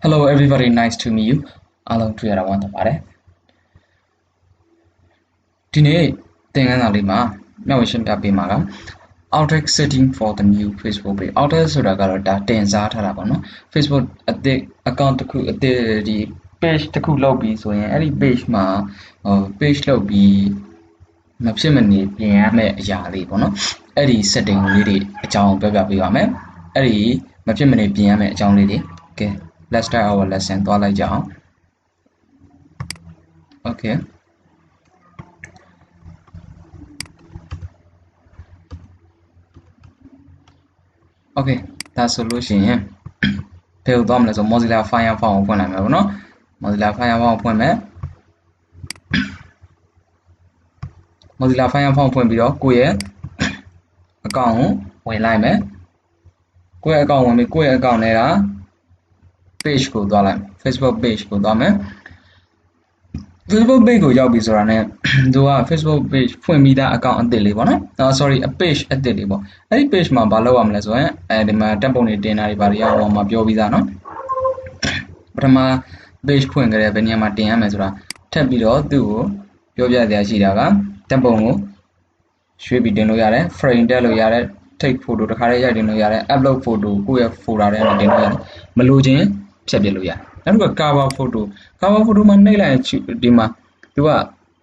Hello everybody, nice to meet you. အားလုံးတွေ့ရတာဝမ်းသာပါတယ်ဒီနေ့သင်ခန်းစာလေးမှာမျှဝေရှင်းပြပေးမှာက Outlook setting for the new Facebook page Outlook ဆိုတာကတော့ဒါတင်စားထားတာပေါ့နော် Facebook အသစ် account တစ်ခုအသစ်ဒီ page တစ်ခုလုပ်ပြီးဆိုရင်အဲ့ဒီ page မှာ page လုပ်ပြီးမဖြစ်မနေပြင်ရမယ့်အရာလေးပေါ့နော်အဲ့ဒီ setting လေးတွေအကြောင်းပြောပြပေးပါမယ်အဲ့ဒီမဖြစ်မနေပြင်ရမယ့်အကြောင်းလေးတွေ Okay let's start our lesson သွားလိုက်ကြအောင် Okay Okay ဒါဆိုလို့ရှိရင်ဘယ်လိုသွားမလဲဆို Mozilla Firefox ကိုဖွင့်လိုက်မယ်ပေါ့နော် Mozilla Firefox ကိုဖွင့်မယ် Mozilla Firefox ဖွင့်ပြီးတော့ကိုယ့်ရဲ့ account ကိုဝင်လိုက်မယ်ကိုယ့်ရဲ့ account ဝင်ပြီးကိုယ့်ရဲ့ account နဲ့က page ကိုသွားလိုက် Facebook page ကိုသွားမယ် Facebook page ကိုရောက်ပြီဆိုတာနဲ့သူက Facebook page ဖွင့်ပြီးသား account အသစ်လေးပေါ့နော် sorry a page အသစ်လေးပေါ့အဲ့ဒီ page မှာဘာလုပ်ရမလဲဆိုရင်အဲဒီမှာတက်ပုံတွေတင်တာတွေဘာတွေရောက်အောင်မှာပြောပြီးသားနော်ပထမ page ဖွင့်ကြတဲ့ဘယ်နေရာမှာတင်ရမယ်ဆိုတာထပ်ပြီးတော့သူ့ကိုပြောပြရရှိတာကတက်ပုံကိုရွှေ့ပြီးတင်လို့ရတယ် frame တက်လို့ရတယ် take photo တခါတည်းရိုက်တင်လို့ရတယ် upload photo ကိုယ့်ရဲ့ folder ထဲမှာတင်လို့ရတယ်မလိုချင်ဖြတ်ပြလို့ရတယ်နောက်တစ်ခါ cover photo မှာနှိပ်လိုက်ဒီမှာသူက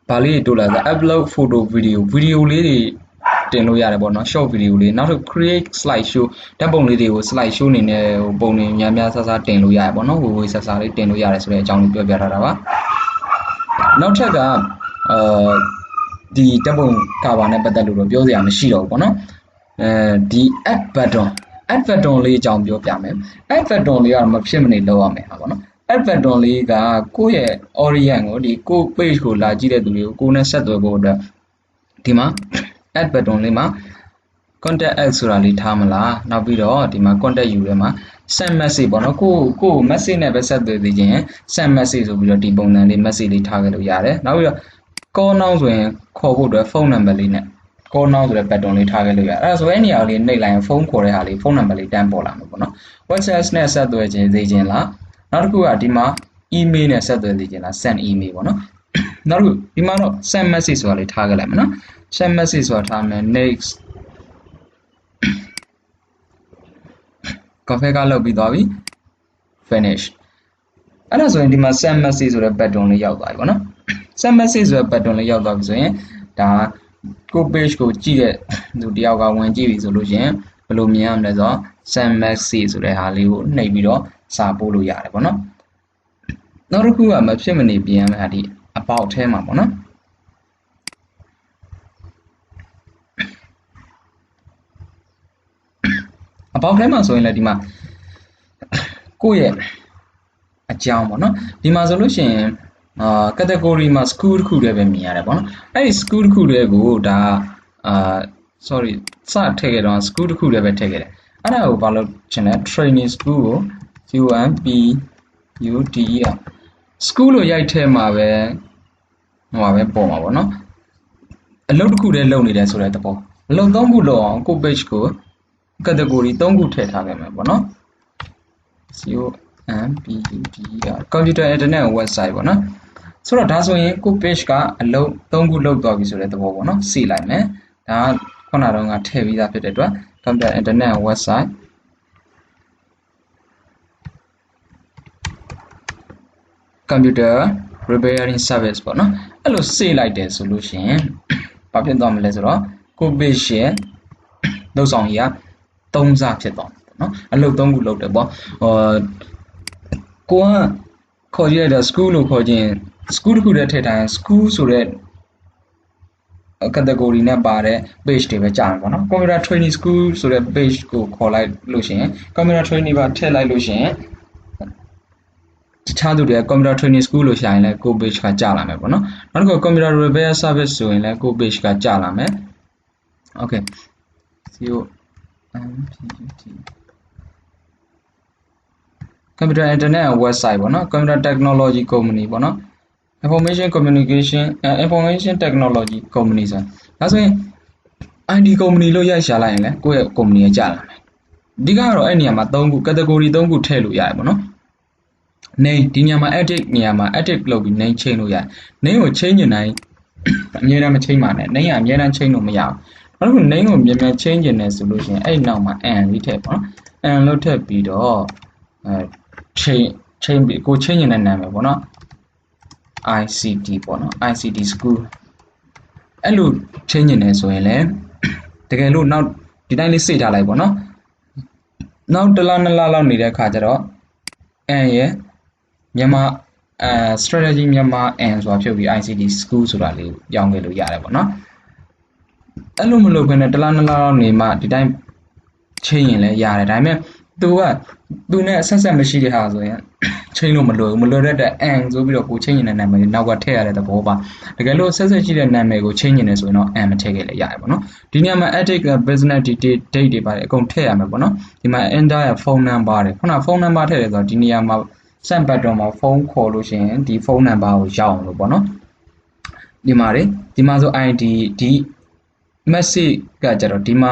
ဗာလေးတိုးလာဆို upload photo video လေးတွေတင်လို့ရတယ်ပေါ့နော် short video လေးနောက်တစ် create slide show ဓာတ်ပုံလေးတွေကို slide show အနေနဲ့ပုံတွေများများဆဆတင်လို့ရတယ်ပေါ့နော်ဝေဆဆလေးတင်လို့ရတယ်ဆိုတဲ့အကြောင်းလေးပြောပြထားတာပါနောက်ထပ်ကဒီဓာတ်ပုံ cover နဲ့ပတ်သက်လို့တော့ပြောစရာမရှိတော့ဘူးပေါ့နော်ဒီ add button လေးအကြောင်းပြောပြမယ် add button လေးကတော့မဖြစ်မနေလုပ်ရမယ်ဟာပေါ့နော် add button လေးကကိုယ့်ရဲ့ audience ကိုဒီကို page ကိုလာကြည့်တဲ့သူတွေကိုကိုယ်နဲ့ဆက်သွယ်ဖို့အတွက်ဒီမှာ add button လေးမှာ contact us ဆိုတာလေးထားမလားနောက်ပြီးတော့ဒီမှာ contact you ထဲမှာ send message ပေါ့နော်ကို message နဲ့ပဲဆက်သွယ်သေးခြင်း send message ဆိုပြီးတော့ဒီပုံစံလေး message လေးထားခဲ့လို့ရတယ်နောက်ပြီးတော့ call now ဆိုရင်ခေါ်ဖို့အတွက် phone number လေးနဲ့ call now ဆိုတဲ့ button လေးထားခဲ့လို့ရတယ်အဲ့ဒါဆိုအဲ့နေရာလေးနှိပ်လိုက်ရင်ဖုန်းခေါ်တဲ့ဟာလေးဖုန်းနံပါတ်လေးတန်းပေါ်လာမှာပေါ့နော် WhatsApp နဲ့ဆက်သွယ်ခြင်းသေးခြင်းလားနောက်တစ်ခုကဒီမှာ email နဲ့ဆက်သွယ်သေးခြင်းလား send email ပေါ့နော်နောက်တစ်ခုဒီမှာတော့ send message ဆိုတာလေးထားခဲ့လိုက်မယ်နော် send message ဆိုတာထားမယ် next config ကလုပ်ပြီးသွားပြီ finish အဲ့ဒါဆိုရင်ဒီမှာ send message ဆိုတဲ့ button လေးရောက်သွားပြီပေါ့နော် send message ဆိုတဲ့ button လေးရောက်သွားပြီဆိုရင်ဒါကို page ကိုကြည့်တဲ့သူတယောက်ကဝင်ကြည့်ပြီဆိုလို့ရှင်ဘယ်လိုမြင်ရမလဲဆိုတော့ send message ဆိုတဲ့ဟာလေးကိုနှိပ်ပြီးတော့စာပို့လို့ရတယ်ပေါ့နော်နောက်တစ်ခုကမဖြစ်မနေပြင်ရမယ့်ဟာဒီ about ထဲမှာပေါ့နော်about ထဲမှာဆိုရင်လည်းဒီမှာကိုယ့်ရဲ့အကြောင်းပေါ့နော်ဒီမှာဆိုလို့ရှိရင်category မှာ school တစ်ခုတည်းပဲမြင်ရတယ်ပေါ့နော်အဲ့ဒီ school တစ်ခုတည်းကိုဒါsorry စထည့်ခဲ့တော့ school တစ်ခုတည်းပဲထည့်ခဲ့တယ်အဲ့ဒါကိုဘာလို့ချင်လဲ training school ကို UNPUDER school လို့ရိုက်ထဲမှာပဲပေါ်မှာပေါ့နော်အလုပ်တစ်ခုတည်းလုပ်နေတယ်ဆိုတဲ့သဘောအလုပ်၃ခုလုပ်အောင်ကို page ကို category ၃ခုထည့်ထားခဲ့မယ်ပေါ့နော် UNPUDER computer internet website ပေါ့နော်ဆိုတော့ဒါဆိုရင်ကို page ကအလုပ်၃ခုလုပ်သွားပြီဆိုတဲ့သဘောပေါ့နော်စီလိုက်မယ်ဒါကခုနကတော့ငါထည့်ပြီးသားဖြစ်တဲ့အတွက် computer internet website computer repairing service ပေါ့နော်အဲ့လိုစေလိုက်တယ်ဆိုလို့ရှိရင်ဘာဖြစ်သွားမလဲဆိုတော့ကို page ရဲ့လုပ်ဆောင်ရ၃စားဖြစ်သွားတယ်ပေါ့နော်အလုပ်၃ခုလုပ်တယ်ပေါ့ကိုကခေါ်ကြည့်လိုက်တော့ school လို့ခေါ်ခြင်း school တစ်ခုတည်းထည့်ထားရင် school ဆိုတဲ့ category နဲ့ပါတဲ့ page တွေပဲကြာမှာပေါ့နော် computer training school ဆိုတဲ့ page ကိုခေါ်လိုက်လို့ရှိရင် computer training ပါထည့်လိုက်လို့ရှိရင်တခြားသူတွေက computer training school လို့ရှာရင်လည်းကို page ကကြာလာမယ်ပေါ့နော်နောက်တစ်ခု computer repair service ဆိုရင်လည်းကို page ကကြာလာမယ် okay computer internet website ပေါ့နော် computer technology company ပေါ့နော် information technology company ဆိုဒါဆိုရင် ID company လို့ရိုက်ရှာလိုက်ရင်လည်းကိုယ့်ရဲ့ company ကကြာလာမယ်အဓိကတော့အဲ့နေရာမှာ၃ခု category ၃ခုထည့်လို့ရတယ်ပေါ့နော် name ဒီနေရာမှာ edit နေရာမှာ edit လုပ်ပြီး name change လို့ရတယ် name ကို change နေနိုင်အမြဲတမ်းမ change ပါနဲ့ name ကအမြဲတမ်း change လို့မရဘူးနောက်တစ်ခု name ကိုမြန်မြန် change နေတယ်ဆိုလို့ရှိရင်အဲ့နောက်မှာ and လေးထည့်ပေါ့နော် and လို့ထည့်ပြီးတော့ change ပြီးကို change နေတဲ့နာမည်ပေါ့နော် ICT ပေါ့နော် ICT school အဲ့လို change နေတယ်ဆိုရင်လည်းတကယ်လို့နောက်ဒီတိုင်းလေးစိတ်ထားလိုက်ပေါ့နော်နောက်တစ်လနှစ်လလောက်နေတဲ့အခါကျတော့ and ရဲ့မြန်မာ strategy မြန်မာ and ဆိုတာဖြုတ်ပြီး ICT school ဆိုတာလေးပြောင်းခဲ့လို့ရတယ်ပေါ့နော်အဲ့လိုမလုပ်ဘဲနဲ့တစ်လနှစ်လလောက်နေမှဒီတိုင်းချိန်ရင်လည်းရတယ်ဒါပေမဲ့သူနဲ့အဆက်ဆက်မရှိတဲ့ဟာဆိုရင်ချိန်လို့မလွယ်ဘူးမလွယ်တဲ့ and ဆိုပြီးတော့ကိုချိန်ရင်တဲ့နာမည်နောက်ကထည့်ရတဲ့သဘောပါတကယ်လို့ဆက်ဆက်ရှိတဲ့နာမည်ကိုချိန်ရင်လည်းဆိုရင်တော့ and မထည့်ခဲ့လည်းရတယ်ပေါ့နော်ဒီနေရာမှာ edit business date တွေပါတယ်အကုန်ထည့်ရမယ်ပေါ့နော်ဒီမှာ enter ရဲ့ phone number တွေခုန phone number ထည့်တယ်ဆိုတော့ဒီနေရာမှာ send button မှာဖုန်းခေါ်လို့ရှိရင်ဒီဖုန်းနံပါတ်ကိုရောက်အောင်လို့ပေါ့နော်ဒီမှာဆို ID ဒီ message ကကြတော့ဒီမှာ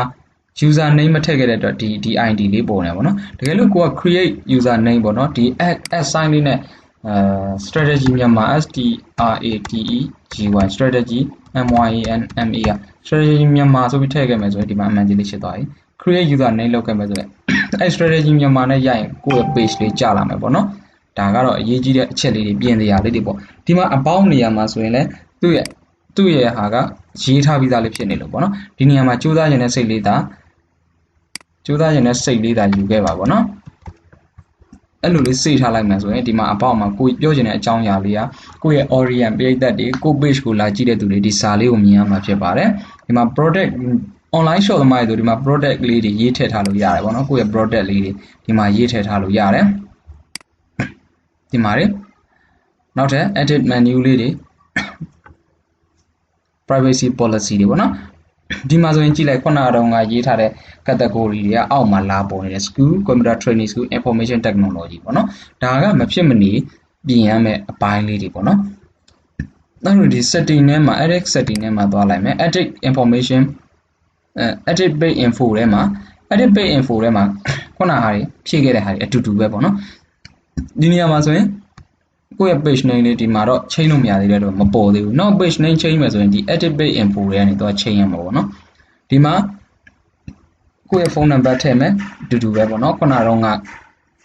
user name မထည့်ခဲ့တဲ့အတွက်ဒီ ID လေးပေါ်နေပါတော့တကယ်လို့ကိုက create user name ပေါ့နော်ဒီ at sign လေးနဲ့strategy မြန်မာ STRATEGY strategy MYANMA strategy မြန်မာဆိုပြီးထည့်ခဲ့မယ်ဆိုရင်ဒီမှာအမှန်ကြီးလေးဖြစ်သွားပြီ create user name လောက်ခဲ့မယ်ဆိုရင်အဲ့ strategy မြန်မာနဲ့ရရင်ကိုယ့်ရဲ့ page လေးကြာလာမယ်ပေါ့နော်ဒါကတော့အရေးကြီးတဲ့အချက်လေးတွေပြင်စရာလေးတွေပေါ့ဒီမှာ about နေရာမှာဆိုရင်လည်းသူ့ရဲ့ဟာကရေးထားပြီးသားလေးဖြစ်နေလို့ပေါ့နော်ဒီနေရာမှာစူးစမ်းရင်လည်းစိတ်လေးသာယူခဲ့ပါပေါ့နော်အဲ့လိုလေးစိတ်ထားလိုက်မှဆိုရင်ဒီမှာ about မှာကိုပြောချင်တဲ့အကြောင်းအရာလေးကကိုယ့်ရဲ့ audience ပရိသတ်တွေကို page ကိုလာကြည့်တဲ့သူတွေဒီစာလေးကိုမြင်ရမှာဖြစ်ပါတယ်ဒီမှာ product online shop သမားတွေဆိုဒီမှာ product လေးတွေရေးထည့်ထားလို့ရတယ်ပေါ့နော်ကိုယ့်ရဲ့ product လေးတွေဒီမှာရေးထည့်ထားလို့ရတယ်ဒီမှာနောက်ထပ် edit menu လေးတွေ privacy policy တွေပေါ့နော်ဒီမှာဆိုရင်ကြည့်လိုက်ခုနကတော့ငါရေးထားတဲ့ category တွေကအောက်မှာလာပေါ်နေတယ် school computer training school information technology ပေါ့နော်ဒါကမဖြစ်မနေပြင်ရမယ့်အပိုင်းလေးတွေပေါ့နော်နောက်ဒီ setting ထဲမှာ edit setting ထဲမှာသွားလိုက်မယ် edit information edit page info ထဲမှာခုနဟာတွေဖြည့်ခဲ့တဲ့ဟာတွေအတူတူပဲပေါ့နော်ဒီနေရာမှာဆိုရင်ကိုယ့်ရဲ့ page name လေးဒီမှာတော့ချိန်လို့မရသေးတဲ့တော့မပေါ်သေးဘူးနောက် page name ချိန်မယ်ဆိုရင်ဒီ edit page info တွေကနေတော့ချိန်ရမှာပေါ့နော်ဒီမှာကိုယ့်ရဲ့ phone number ထည့်မယ်အတူတူပဲပေါ့နော်ခုနတော့က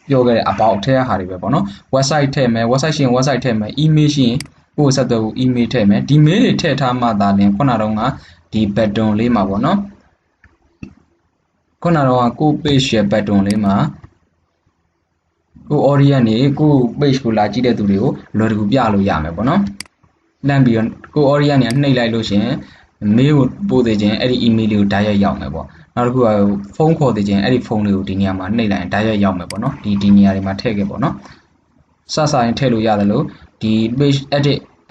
ပြောခဲ့တဲ့ about ထည့်ရဟာတွေပဲပေါ့နော် website ထည့်မယ် website ရှိရင် website ထည့်မယ် email ရှိရင်ကိုယ့်ဆက်သွယ်ဖို့ email ထည့်မယ်ဒီ mail တွေထည့်ထားမှသာလျှင်ခုနတော့ကဒီ button လေးမှာပေါ့နော်ခုနတော့ကကိုယ့် page ရဲ့ button လေးမှာကို audience တွေကို page ကိုလာကြည့်တဲ့သူတွေကိုလွယ်တကူပြလို့ရမယ်ပေါ့နော်လမ်းပြီးတော့ကို audience တွေနှိပ်လိုက်လို့ရှင် mail ကိုပို့သေးခြင်းအဲ့ဒီ email လေးကိုဓာတ်ရိုက်ရောက်မယ်ပေါ့နောက်တစ်ခုကဖုန်းခေါ်သေးခြင်းအဲ့ဒီဖုန်းလေးကိုဒီနေရာမှာနှိပ်လိုက်ရင်ဓာတ်ရိုက်ရောက်မယ်ပေါ့နော်ဒီနေရာတွေမှာထည့်ခဲ့ပေါ့နော်စရင်ထည့်လို့ရတယ်လို့ဒီ page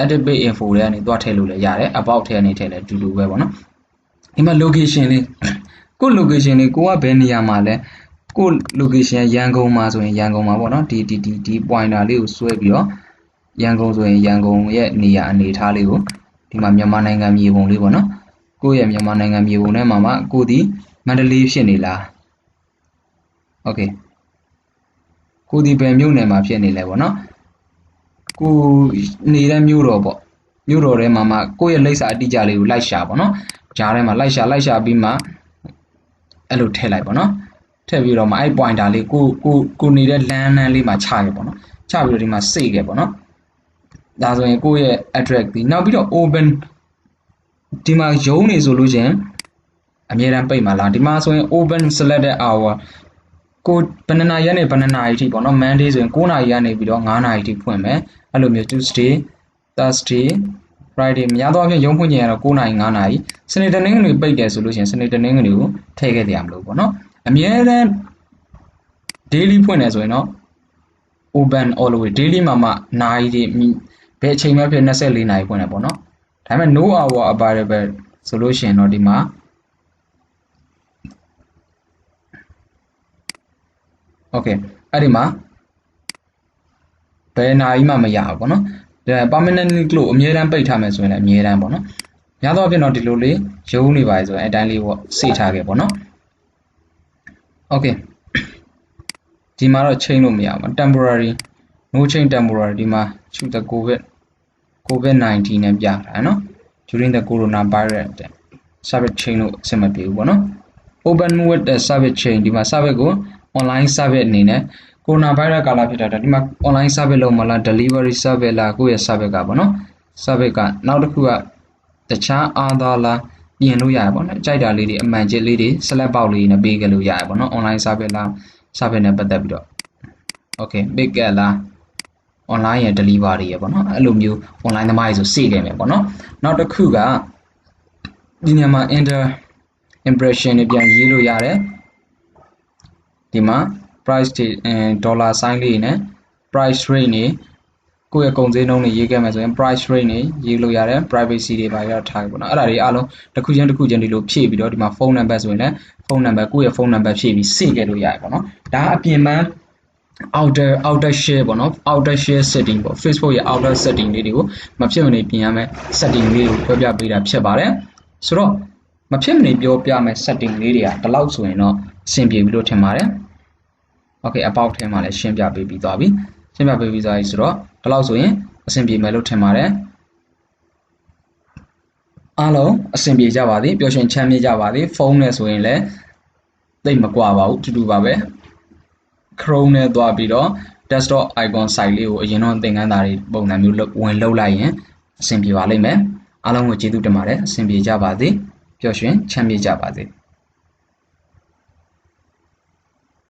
edit page info တွေကနေသွားထည့်လို့လည်းရတယ် about ထည့်နေထည့်လည်းအတူတူပဲပေါ့နော်ဒီမှာ location လေးကို location လေးကိုကဘယ်နေရာမှာလဲကို location ရန်ကုန်မှာဆိုရင်ရန်ကုန်မှာပေါ့နော်ဒီ pointer လေးကိုဆွဲပြီးတော့ရန်ကုန်ဆိုရင်ရန်ကုန်ရဲ့နေရာအနေထားလေးကိုဒီမှာမြန်မာနိုင်ငံမြေပုံလေးပေါ့နော်ကိုယ့်ရဲ့မြန်မာနိုင်ငံမြေပုံထဲမှာမှကိုဒီမန္တလေးဖြစ်နေလားโอเคကိုဒီဘယ်မြို့နယ်မှာဖြစ်နေလဲပေါ့နော်ကိုနေတဲ့မြို့တော်ပေါ့မြို့တော်ထဲမှာမှကိုယ့်ရဲ့လိပ်စာအတိအကျလေးကိုလိုက်ရှာပေါ့နော်ဂျားထဲမှာလိုက်ရှာပြီးမှအဲ့လိုထည့်လိုက်ပေါ့နော်ထည့်ပြီးတော့မှအဲ့ pointer လေးကိုနေတဲ့လမ်းလေးမှာချခဲ့ပေါ့နော်ချပြီးတော့ဒီမှာစိတ်ခဲ့ပေါ့နော်ဒါဆိုရင်ကိုယ့်ရဲ့ address ဒီနောက်ပြီးတော့ open ဒီမှာရုံးနေဆိုလို့ချင်းအမြဲတမ်းပိတ်မှာလားဒီမှာဆိုရင် open selected hour ကိုဘယ်နှစ်နာရီကနေဘယ်နှစ်နာရီထိပေါ့နော် Monday ဆိုရင်9နာရီကနေပြီးတော့9နာရီထိဖွင့်မယ်အဲ့လိုမျိုး Tuesday Thursday Friday များသောအားဖြင့်ရုံးဖွင့်ချိန်ကတော့9နာရီ9နာရီစနေတနင်္ဂနွေပိတ်တယ်ဆိုလို့ချင်းစနေတနင်္ဂနွေကိုထည့်ခဲ့ကြရမလို့ပေါ့နော်အမြဲတမ်း daily ဖွင့်တယ်ဆိုရင်တော့ open all the way daily မှာနာရီတွေဘယ်အချိန်မှဖြစ်24နာရီဖွင့်တယ်ပေါ့နော်ဒါပေမဲ့ no hour available ဆိုလို့ရှိရင်တော့ဒီမှာโอเคအဲ့ဒီမှာဘယ်နာရီမှမရဘူးပေါ့နော်ဒါ permanently close အမြဲတမ်းပိတ်ထားမယ်ဆိုရင်လည်းအမြဲတမ်းပေါ့နော်ရတော့ဖြစ်တော့ဒီလိုလေးရုံးနေပါလေဆိုရင်အတိုင်းလေးပေါ့စေ့ထားခဲ့ပေါ့နော်โอเคဒီမှာတော့ချိန်လို့မရဘူး temporary no change temporary ဒီမှာ shoot the COVID-19 နဲ့ပြတာနော် during the coronavirus service chain လို့အဆင်မပြေဘူးပေါ့နော် open with the service chain ဒီမှာ service ကို online service အနေနဲ့ coronavirus ကာလဖြစ်တာဒီမှာ online service လုံးမလား delivery service လားကိုယ့်ရဲ့ service ကပေါ့နော် service ကနောက်တစ်ခုကတခြားအားသာလားပြင်လို့ရတယ်ပေါ့နော်ကြိုက်တာလေးတွေအမှန်ချစ်လေးတွေ select box လေးနဲ့ပေးကြလို့ရတယ်ပေါ့နော် online service လား service နဲ့ပတ်သက်ပြီးတော့ okay big ကလား online ရဲ့ delivery ရပေါ့နော်အဲ့လိုမျိုး online သမားတွေဆိုစေခဲ့မယ်ပေါ့နော်နောက်တစ်ခုကဒီနေရာမှာ impression တွေပြန်ရေးလို့ရတယ်ဒီမှာ price တွေdollar sign လေးနဲ့ price rate နေကိုယ့်ရဲ့ကုန်စည်နှုန်းတွေရေးခဲ့မယ်ဆိုရင် price rate နေရေးလို့ရတယ် privacy တွေပါရထားပြီပေါ့နော်အဲ့ဒါတွေအားလုံးတစ်ခုချင်းဒီလိုဖြည့်ပြီးတော့ဒီမှာ phone number ဆိုရင်လည်း phone number ကိုယ့်ရဲ့ phone number ဖြည့်ပြီးစေခဲ့လို့ရတယ်ပေါ့နော်ဒါအပြင်မှာ outer share ပေါ့နော် outer share setting ပေါ့ Facebook ရဲ့ outer setting လေးတွေကိုမဖြစ်မနေပြင်ရမယ် setting လေးကိုပြောပြပေးတာဖြစ်ပါတယ်ဆိုတော့မဖြစ်မနေပြောပြမယ် setting လေးတွေကဒီလောက်ဆိုရင်တော့အဆင်ပြေပြီလို့ထင်ပါတယ် okay about ထဲမှာလည်းရှင်းပြပေးပြီးသွားပြီရှင်းပြပေးပြီးသွားပြီဆိုတော့ဒီလောက်ဆိုရင်အဆင်ပြေမယ်လို့ထင်ပါတယ်အားလုံးအဆင်ပြေကြပါသည်ပျော်ရွှင်ချမ်းမြေ့ကြပါသည်ဖုန်းနဲ့ဆိုရင်လည်းသိပ်မကွာပါဘူးတူပါပဲ Chrome နဲ့သွားပြီးတော့ desktop icon site လေးကိုအရင်တော့သင်ခန်းစာတွေပုံစံမျိုးဝင်လုပ်လိုက်ရင်အဆင်ပြေပါလိမ့်မယ်အားလုံးကိုကျေးဇူးတင်ပါတယ်အဆင်ပြေကြပါစေပျော်ရွှင်ချမ်းမြေ့ကြပါစေ